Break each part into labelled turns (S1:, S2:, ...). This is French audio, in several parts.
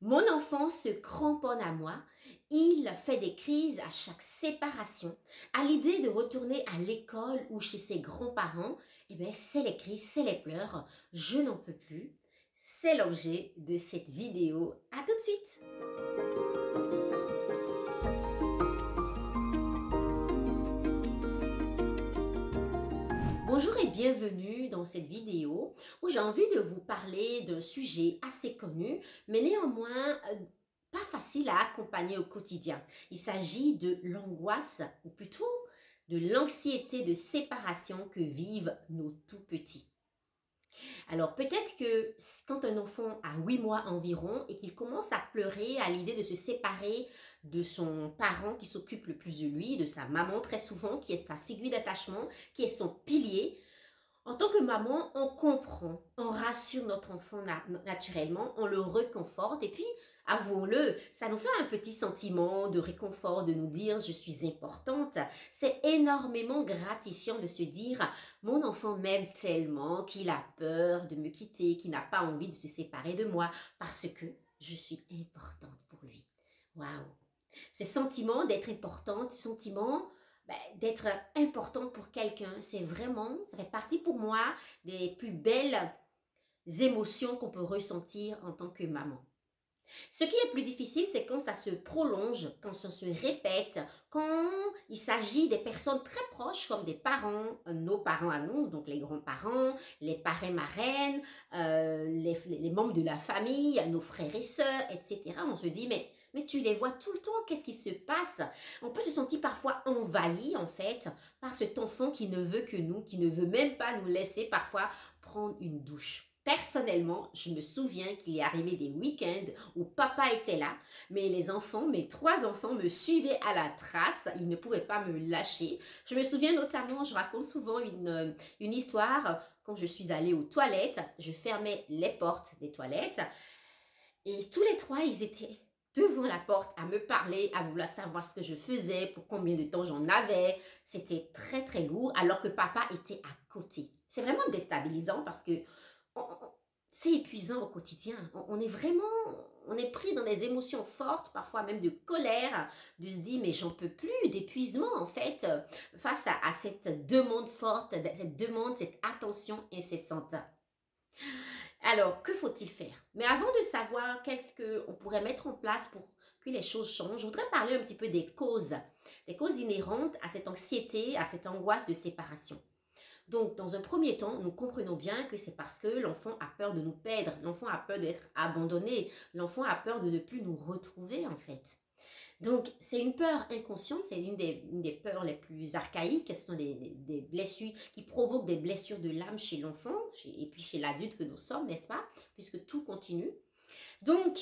S1: Mon enfant se cramponne à moi, il fait des crises à chaque séparation. À l'idée de retourner à l'école ou chez ses grands-parents, c'est les crises, c'est les pleurs, je n'en peux plus. C'est l'objet de cette vidéo. À tout de suite. Bonjour et bienvenue dans cette vidéo où j'ai envie de vous parler d'un sujet assez connu, mais néanmoins pas facile à accompagner au quotidien. Il s'agit de l'angoisse, ou plutôt de l'anxiété de séparation que vivent nos tout petits. Alors peut-être que quand un enfant a 8 mois environ et qu'il commence à pleurer à l'idée de se séparer de son parent qui s'occupe le plus de lui, de sa maman très souvent, qui est sa figure d'attachement, qui est son pilier, en tant que maman, on comprend, on rassure notre enfant naturellement, on le réconforte et puis, avouons-le, ça nous fait un petit sentiment de réconfort, de nous dire je suis importante. C'est énormément gratifiant de se dire mon enfant m'aime tellement qu'il a peur de me quitter, qu'il n'a pas envie de se séparer de moi parce que je suis importante pour lui. Waouh! Ce sentiment d'être importante, ce sentiment d'être importante pour quelqu'un, c'est vraiment, ça fait partie pour moi des plus belles émotions qu'on peut ressentir en tant que maman. Ce qui est plus difficile, c'est quand ça se prolonge, quand ça se répète, quand il s'agit des personnes très proches comme des parents, nos parents à nous, donc les grands-parents, les parrains-marraines, les membres de la famille, nos frères et sœurs, etc. On se dit, mais tu les vois tout le temps, qu'est-ce qui se passe? On peut se sentir parfois envahi en fait par cet enfant qui ne veut que nous, qui ne veut même pas nous laisser parfois prendre une douche. Personnellement, je me souviens qu'il est arrivé des week-ends où papa était là, mais les enfants, mes 3 enfants me suivaient à la trace, ils ne pouvaient pas me lâcher. Je me souviens notamment, je raconte souvent une histoire, quand je suis allée aux toilettes, je fermais les portes des toilettes et tous les 3, ils étaient devant la porte à me parler, à vouloir savoir ce que je faisais, pour combien de temps j'en avais. C'était très très lourd alors que papa était à côté. C'est vraiment déstabilisant parce que c'est épuisant au quotidien. On est vraiment, on est pris dans des émotions fortes, parfois même de colère, de se dire mais j'en peux plus, d'épuisement en fait, face à cette demande forte, cette demande, cette attention incessante. Alors, que faut-il faire? Mais avant de savoir qu'est-ce qu'on pourrait mettre en place pour que les choses changent, je voudrais parler un petit peu des causes inhérentes à cette anxiété, à cette angoisse de séparation. Donc, dans un premier temps, nous comprenons bien que c'est parce que l'enfant a peur de nous perdre, l'enfant a peur d'être abandonné, l'enfant a peur de ne plus nous retrouver en fait. Donc, c'est une peur inconsciente, c'est une des peurs les plus archaïques, ce sont des blessures qui provoquent des blessures de l'âme chez l'enfant et puis chez l'adulte que nous sommes, n'est-ce pas? Puisque tout continue. Donc,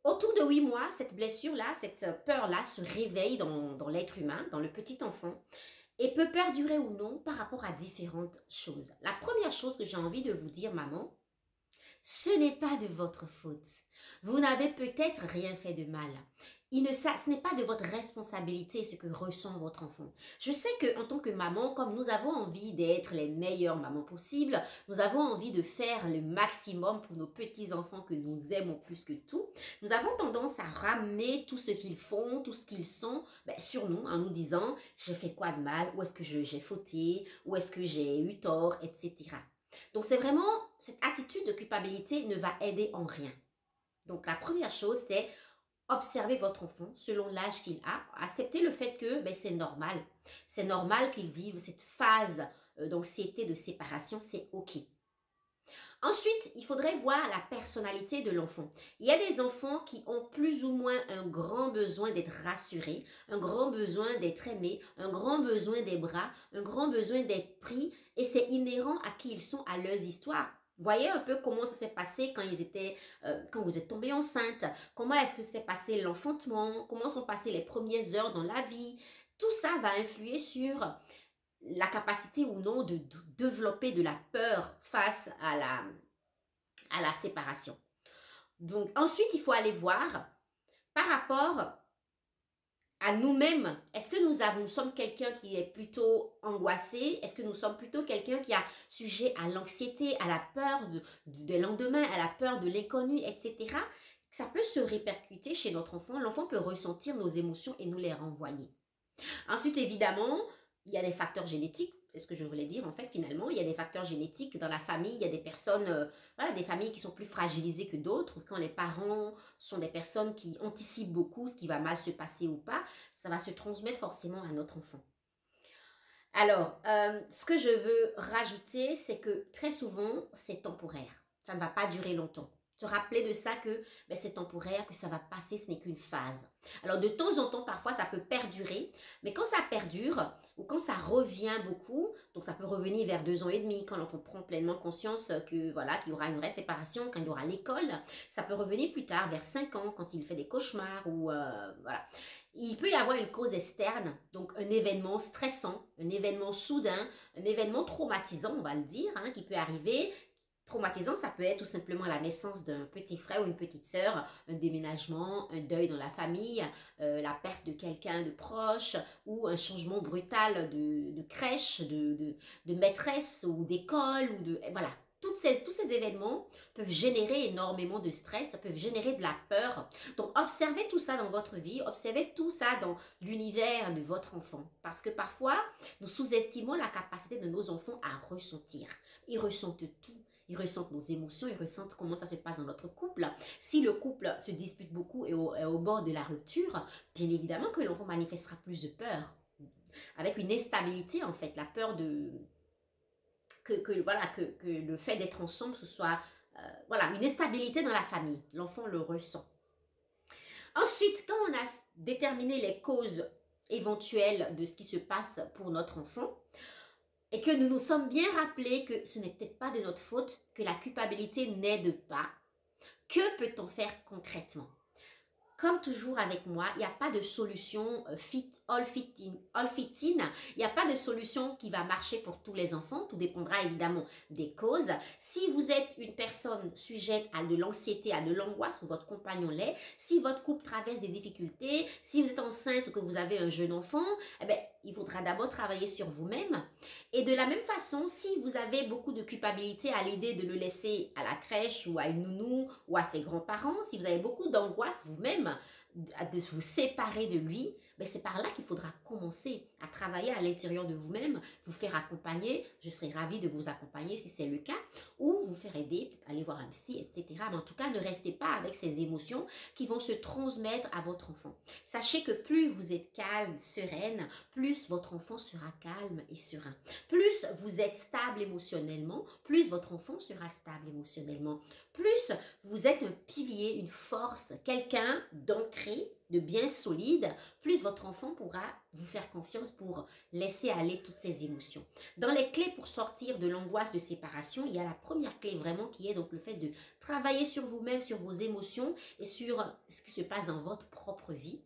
S1: autour de 8 mois, cette blessure-là, cette peur-là se réveille dans l'être humain, dans le petit enfant et peut perdurer ou non par rapport à différentes choses. La première chose que j'ai envie de vous dire, maman, ce n'est pas de votre faute. Vous n'avez peut-être rien fait de mal. Ce n'est pas de votre responsabilité ce que ressent votre enfant. Je sais qu'en tant que maman, comme nous avons envie d'être les meilleures mamans possibles, nous avons envie de faire le maximum pour nos petits-enfants que nous aimons plus que tout, nous avons tendance à ramener tout ce qu'ils font, tout ce qu'ils sont sur nous en nous disant « j'ai fait quoi de mal? Où est-ce que j'ai fauté? Où est-ce que j'ai eu tort? » etc. Donc, c'est vraiment, cette attitude de culpabilité ne va aider en rien. Donc, la première chose, c'est observer votre enfant selon l'âge qu'il a. Accepter le fait que c'est normal. C'est normal qu'il vive cette phase d'anxiété, de séparation, c'est OK. Ensuite, il faudrait voir la personnalité de l'enfant. Il y a des enfants qui ont plus ou moins un grand besoin d'être rassurés, un grand besoin d'être aimés, un grand besoin des bras, un grand besoin d'être pris et c'est inhérent à qui ils sont, à leurs histoires. Voyez un peu comment ça s'est passé quand vous êtes tombée enceinte, comment est-ce que s'est passé l'enfantement, comment sont passées les premières heures dans la vie. Tout ça va influer sur la capacité ou non de développer de la peur face à la séparation. Donc, ensuite, il faut aller voir par rapport à nous-mêmes. Est-ce que nous sommes quelqu'un qui est plutôt angoissé? Est-ce que nous sommes plutôt quelqu'un qui a sujet à l'anxiété, à la peur des lendemains, à la peur de l'inconnu, etc. ça peut se répercuter chez notre enfant. L'enfant peut ressentir nos émotions et nous les renvoyer. Ensuite, évidemment, il y a des facteurs génétiques. C'est ce que je voulais dire en fait finalement. Il y a des facteurs génétiques dans la famille. Il y a des personnes, voilà, des familles qui sont plus fragilisées que d'autres. Quand les parents sont des personnes qui anticipent beaucoup ce qui va mal se passer ou pas, ça va se transmettre forcément à notre enfant. Alors, ce que je veux rajouter, c'est que très souvent, c'est temporaire. Ça ne va pas durer longtemps. Se rappeler de ça que ben, c'est temporaire, que ça va passer, ce n'est qu'une phase. Alors, de temps en temps, parfois, ça peut perdurer. Mais quand ça perdure ou quand ça revient beaucoup, donc ça peut revenir vers 2 ans et demi, quand l'enfant prend pleinement conscience que voilà, qu'il y aura une vraie séparation, quand il y aura l'école. Ça peut revenir plus tard, vers 5 ans, quand il fait des cauchemars ou voilà. Il peut y avoir une cause externe, donc un événement stressant, un événement soudain, un événement traumatisant, on va le dire, hein, qui peut arriver. Traumatisant, ça peut être tout simplement la naissance d'un petit frère ou une petite sœur, un déménagement, un deuil dans la famille, la perte de quelqu'un de proche ou un changement brutal de crèche, de maîtresse ou d'école. Ou de voilà. Tous ces événements peuvent générer énormément de stress, peuvent générer de la peur. Donc, observez tout ça dans votre vie, observez tout ça dans l'univers de votre enfant. Parce que parfois, nous sous-estimons la capacité de nos enfants à ressentir. Ils ressentent tout. Ils ressentent nos émotions, ils ressentent comment ça se passe dans notre couple. Si le couple se dispute beaucoup et est au bord de la rupture, bien évidemment que l'enfant manifestera plus de peur. Avec une instabilité, en fait, la peur de voilà, que le fait d'être ensemble, ce soit voilà, une instabilité dans la famille. L'enfant le ressent. Ensuite, quand on a déterminé les causes éventuelles de ce qui se passe pour notre enfant, et que nous nous sommes bien rappelés que ce n'est peut-être pas de notre faute, que la culpabilité n'aide pas, que peut-on faire concrètement? Comme toujours avec moi, il n'y a pas de solution all fit in. Il n'y a pas de solution qui va marcher pour tous les enfants. Tout dépendra évidemment des causes. Si vous êtes une personne sujette à de l'anxiété, à de l'angoisse, ou votre compagnon l'est, si votre couple traverse des difficultés, si vous êtes enceinte ou que vous avez un jeune enfant, eh bien, il faudra d'abord travailler sur vous-même. Et de la même façon, si vous avez beaucoup de culpabilité à l'idée de le laisser à la crèche ou à une nounou ou à ses grands-parents, si vous avez beaucoup d'angoisse vous-même, de vous séparer de lui, ben c'est par là qu'il faudra commencer à travailler à l'intérieur de vous-même, vous faire accompagner. Je serai ravie de vous accompagner si c'est le cas, ou vous faire aider, peut-être aller voir un psy, etc. Mais en tout cas, ne restez pas avec ces émotions qui vont se transmettre à votre enfant. Sachez que plus vous êtes calme, sereine, plus votre enfant sera calme et serein. Plus vous êtes stable émotionnellement, plus votre enfant sera stable émotionnellement. Plus vous êtes un pilier, une force, quelqu'un d'ancré, de bien solide, plus votre enfant pourra vous faire confiance pour laisser aller toutes ces émotions. Dans les clés pour sortir de l'angoisse de séparation, il y a la première clé vraiment qui est donc le fait de travailler sur vous-même, sur vos émotions et sur ce qui se passe dans votre propre vie.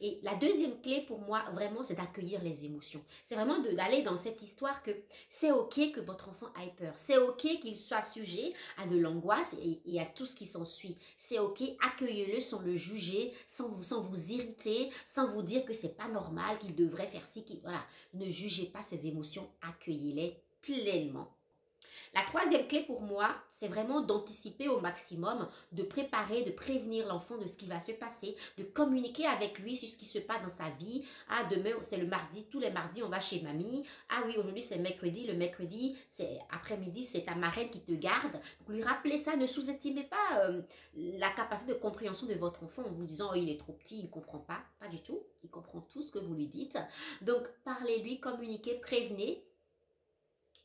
S1: Et la deuxième clé pour moi, vraiment, c'est d'accueillir les émotions. C'est vraiment d'aller dans cette histoire que c'est OK que votre enfant ait peur. C'est OK qu'il soit sujet à de l'angoisse et à tout ce qui s'ensuit. C'est OK, accueillez-le sans le juger, sans vous irriter, sans vous dire que c'est pas normal, qu'il devrait faire ci, voilà. Ne jugez pas ces émotions, accueillez-les pleinement. La troisième clé pour moi, c'est vraiment d'anticiper au maximum, de préparer, de prévenir l'enfant de ce qui va se passer, de communiquer avec lui sur ce qui se passe dans sa vie. Ah, demain, c'est le mardi, tous les mardis, on va chez mamie. Ah oui, aujourd'hui, c'est mercredi. Le mercredi, c'est après-midi, c'est ta marraine qui te garde. Donc, lui rappeler ça, ne sous-estimez pas la capacité de compréhension de votre enfant en vous disant, oh, il est trop petit, il ne comprend pas. Pas du tout. Il comprend tout ce que vous lui dites. Donc, parlez-lui, communiquez, prévenez.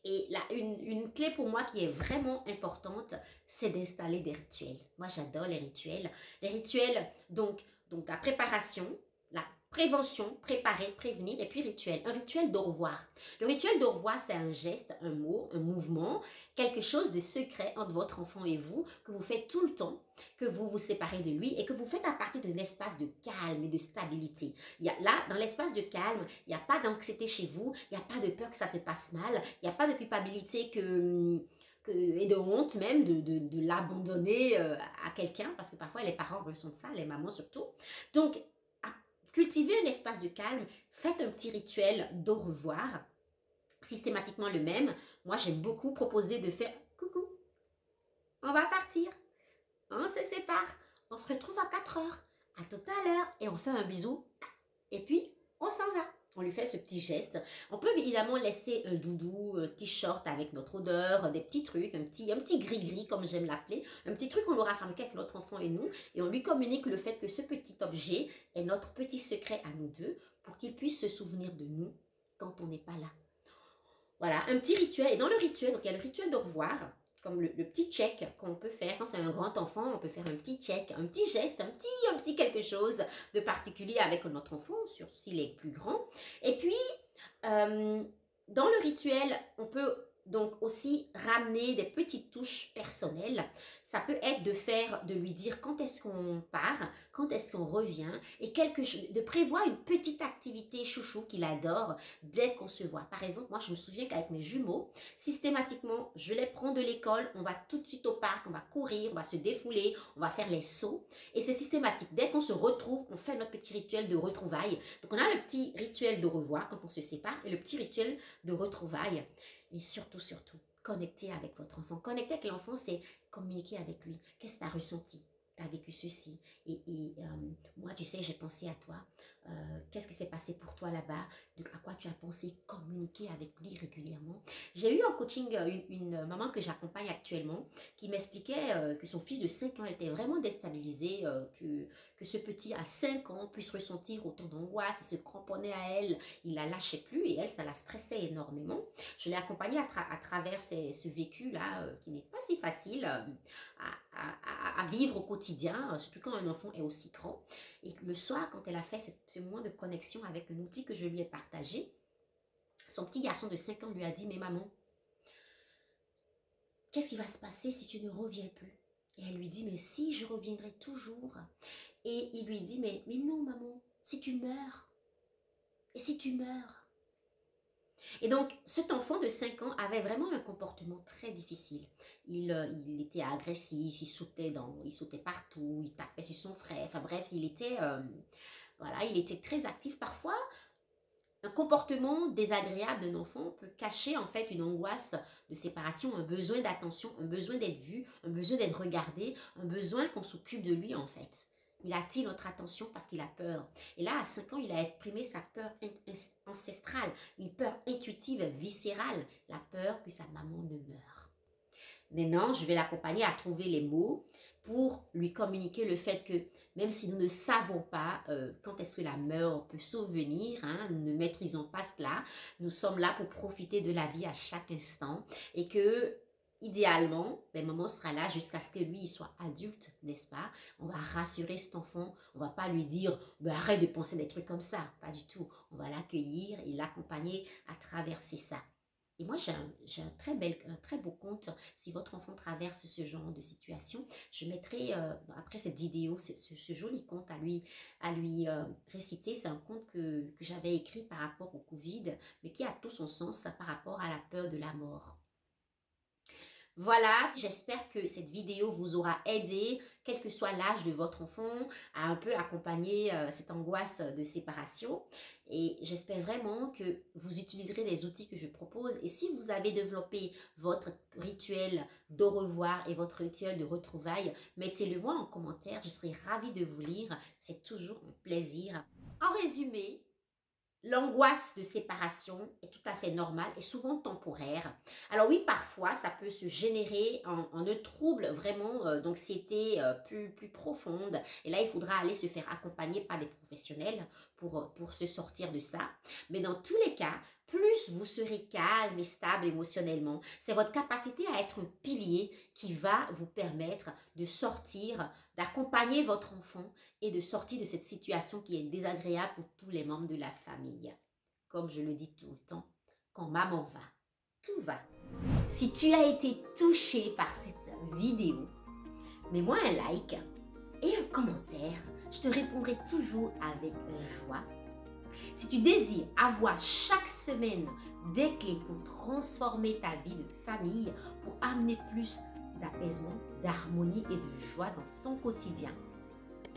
S1: Et là, une clé pour moi qui est vraiment importante, c'est d'installer des rituels. Moi, j'adore les rituels. Les rituels, donc la préparation, la prévention, préparer, prévenir, et puis rituel. Un rituel d'au revoir. Le rituel d'au revoir, c'est un geste, un mot, un mouvement, quelque chose de secret entre votre enfant et vous, que vous faites tout le temps, que vous vous séparez de lui et que vous faites à partir d'un espace de calme et de stabilité. Là, dans l'espace de calme, il n'y a pas d'anxiété chez vous, il n'y a pas de peur que ça se passe mal, il n'y a pas de culpabilité et de honte même de l'abandonner à quelqu'un, parce que parfois les parents ressentent ça, les mamans surtout. Donc, cultivez un espace de calme, faites un petit rituel d'au revoir, systématiquement le même. Moi, j'aime beaucoup proposer de faire « Coucou, on va partir, on se sépare, On se retrouve à 4 heures. À tout à l'heure. Et on fait un bisou. Et puis, on s'en va. On lui fait ce petit geste. On peut évidemment laisser un doudou, un t-shirt avec notre odeur, des petits trucs, un petit gris-gris comme j'aime l'appeler. Un petit truc qu'on aura fabriqué avec notre enfant et nous. Et on lui communique le fait que ce petit objet est notre petit secret à nous deux pour qu'il puisse se souvenir de nous quand on n'est pas là. Voilà, un petit rituel. Et dans le rituel, donc il y a le rituel de revoir, comme le petit check qu'on peut faire. Quand c'est un grand enfant, on peut faire un petit check, un petit geste, un petit quelque chose de particulier avec notre enfant, surtout s'il est plus grand. Et puis, dans le rituel, on peut donc aussi ramener des petites touches personnelles. Ça peut être de lui dire quand est-ce qu'on part, quand est-ce qu'on revient, et de prévoir une petite activité chouchou qu'il adore dès qu'on se voit. Par exemple, moi je me souviens qu'avec mes jumeaux, systématiquement, je les prends de l'école, on va tout de suite au parc, on va courir, on va se défouler, on va faire les sauts, et c'est systématique. Dès qu'on se retrouve, on fait notre petit rituel de retrouvailles. Donc on a le petit rituel de revoir quand on se sépare, et le petit rituel de retrouvailles. Et surtout, connecter avec votre enfant. Connecter avec l'enfant, c'est communiquer avec lui. Qu'est-ce que tu as ressenti? Tu as vécu ceci. Moi, tu sais, j'ai pensé à toi. Qu'est-ce qui s'est passé pour toi là-bas? À quoi tu as pensé? Communiquer avec lui régulièrement. J'ai eu en coaching une maman que j'accompagne actuellement qui m'expliquait que son fils de 5 ans était vraiment déstabilisé, que ce petit à 5 ans puisse ressentir autant d'angoisse, il se cramponnait à elle, il la lâchait plus et elle, ça la stressait énormément. Je l'ai accompagnée à travers ce vécu-là qui n'est pas si facile à vivre au quotidien, surtout quand un enfant est aussi grand. Et le soir, quand elle a fait ce moment de connexion avec un outil que je lui ai partagé, son petit garçon de 5 ans lui a dit « Mais maman, qu'est-ce qui va se passer si tu ne reviens plus ?» Et elle lui dit « Mais si, je reviendrai toujours. » Et il lui dit « Mais non maman, si tu meurs, et si tu meurs ?» Et donc, cet enfant de 5 ans avait vraiment un comportement très difficile. Il était agressif, il sautait partout, il tapait sur son frère. Enfin bref, il était très actif. Parfois, un comportement désagréable d'un enfant peut cacher en fait une angoisse de séparation, un besoin d'attention, un besoin d'être vu, un besoin d'être regardé, un besoin qu'on s'occupe de lui en fait. Il attire notre attention parce qu'il a peur. Et là, à 5 ans, il a exprimé sa peur ancestrale, une peur intuitive, viscérale, la peur que sa maman ne meure. Maintenant, je vais l'accompagner à trouver les mots pour lui communiquer le fait que même si nous ne savons pas quand est-ce que la mort peut survenir, nous ne maîtrisons pas cela, nous sommes là pour profiter de la vie à chaque instant et que idéalement, maman sera là jusqu'à ce que lui il soit adulte, n'est-ce pas? On va rassurer cet enfant, on va pas lui dire arrête de penser des trucs comme ça, pas du tout. On va l'accueillir et l'accompagner à traverser ça. Et moi, j'ai un très beau conte. Si votre enfant traverse ce genre de situation, je mettrai après cette vidéo ce joli conte à lui réciter. C'est un conte que j'avais écrit par rapport au Covid, mais qui a tout son sens par rapport à la peur de la mort. Voilà, j'espère que cette vidéo vous aura aidé, quel que soit l'âge de votre enfant, à un peu accompagner cette angoisse de séparation. Et j'espère vraiment que vous utiliserez les outils que je propose. Et si vous avez développé votre rituel d'au revoir et votre rituel de retrouvailles, mettez-le moi en commentaire. Je serai ravie de vous lire. C'est toujours un plaisir. En résumé, l'angoisse de séparation est tout à fait normale et souvent temporaire. Alors oui, parfois, ça peut se générer en un trouble vraiment d'anxiété plus profonde. Et là, il faudra aller se faire accompagner par des professionnels pour se sortir de ça. Mais dans tous les cas, plus vous serez calme et stable émotionnellement, c'est votre capacité à être un pilier qui va vous permettre de sortir, d'accompagner votre enfant et de sortir de cette situation qui est désagréable pour tous les membres de la famille. Comme je le dis tout le temps, quand maman va, tout va. Si tu as été touché par cette vidéo, mets-moi un like et un commentaire. Je te répondrai toujours avec joie. Si tu désires avoir chaque semaine des clés pour transformer ta vie de famille, pour amener plus d'apaisement, d'harmonie et de joie dans ton quotidien,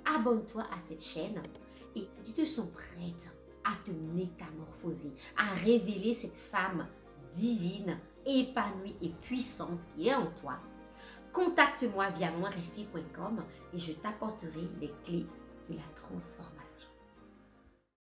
S1: abonne-toi à cette chaîne. Et si tu te sens prête à te métamorphoser, à révéler cette femme divine, épanouie et puissante qui est en toi, contacte-moi via moinrespi.com et je t'apporterai les clés de la transformation.